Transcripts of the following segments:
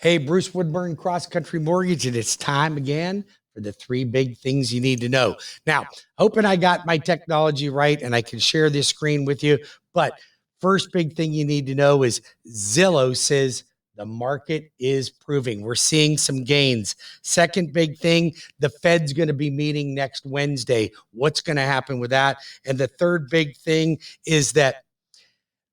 Hey, Bruce Woodburn, CrossCountry Mortgage, and it's time again for the three big things you need to know. Now, hoping I got my technology right and I can share this screen with you. But first big thing you need to know is Zillow says the market is proving. We're seeing some gains. Second big thing, the Fed's going to be meeting next Wednesday. What's going to happen with that? And the third big thing is that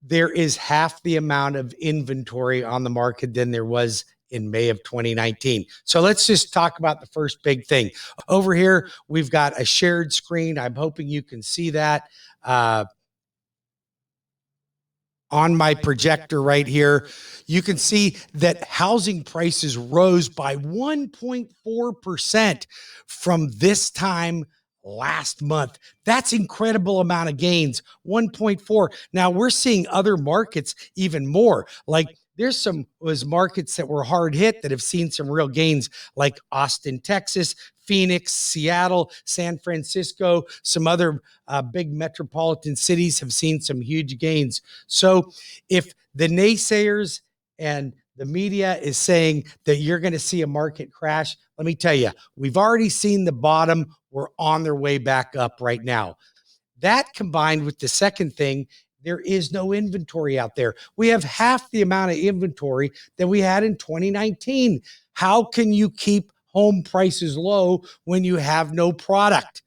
there is half the amount of inventory on the market than there was in May of 2019. So let's just talk about the first big thing. Over here, we've got a shared screen. I'm hoping you can see that on my projector right here. You can see that housing prices rose by 1.4% from this time last month. That's incredible amount of gains, 1.4. Now we're seeing other markets even more. Like there's some markets that were hard hit that have seen some real gains, like Austin, Texas, Phoenix, Seattle, San Francisco, some other big metropolitan cities have seen some huge gains. So if the naysayers and the media is saying that you're going to see a market crash, let me tell you, we've already seen the bottom. We're on their way back up right now. That combined with the second thing, there is no inventory out there. We have half the amount of inventory that we had in 2019. How can you keep home prices low when you have no product?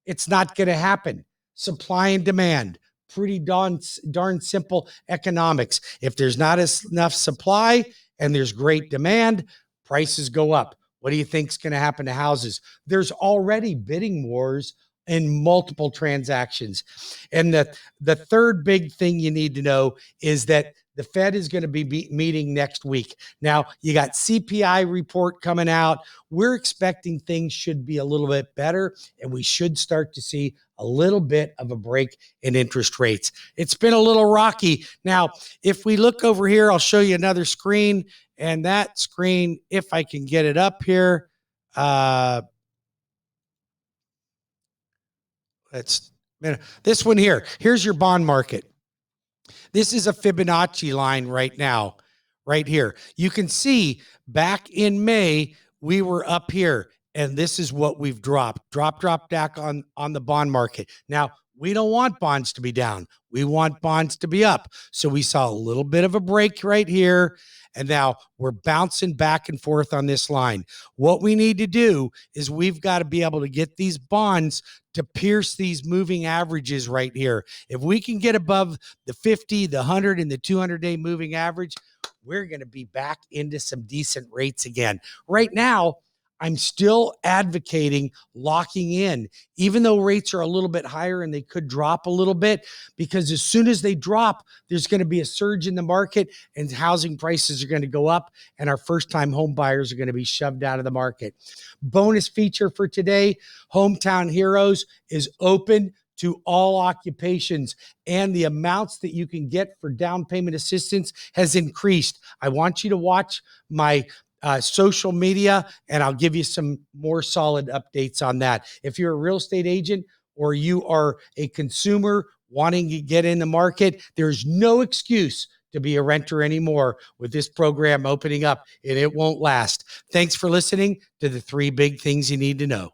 It's not going to happen. Supply and demand, pretty darn simple economics. If there's not enough supply and there's great demand, prices go up. What do you think is going to happen to houses? There's already bidding wars in multiple transactions. And the third big thing you need to know is that the Fed is going to be meeting next week. Now, you got CPI report coming out. We're expecting things should be a little bit better, and we should start to see a little bit of a break in interest rates. It's been a little rocky. Now, if we look over here, I'll show you another screen, and that screen, if I can get it up here, this one here. Here's your bond market. This is a Fibonacci line right now, right here. You can see back in May, we were up here, and this is what we've dropped back on the bond market. Now, we don't want bonds to be down. We want bonds to be up. So we saw a little bit of a break right here, and now we're bouncing back and forth on this line. What we need to do is we've got to be able to get these bonds to pierce these moving averages right here. If we can get above the 50, the 100, and the 200-day moving average, we're going to be back into some decent rates again. Right now, I'm still advocating locking in, even though rates are a little bit higher and they could drop a little bit, because as soon as they drop, there's going to be a surge in the market and housing prices are going to go up and our first-time home buyers are going to be shoved out of the market. Bonus feature for today, Hometown Heroes is open to all occupations, and the amounts that you can get for down payment assistance has increased. I want you to watch my social media, and I'll give you some more solid updates on that. If you're a real estate agent or you are a consumer wanting to get in the market, there's no excuse to be a renter anymore with this program opening up, and it won't last. Thanks for listening to the three big things you need to know.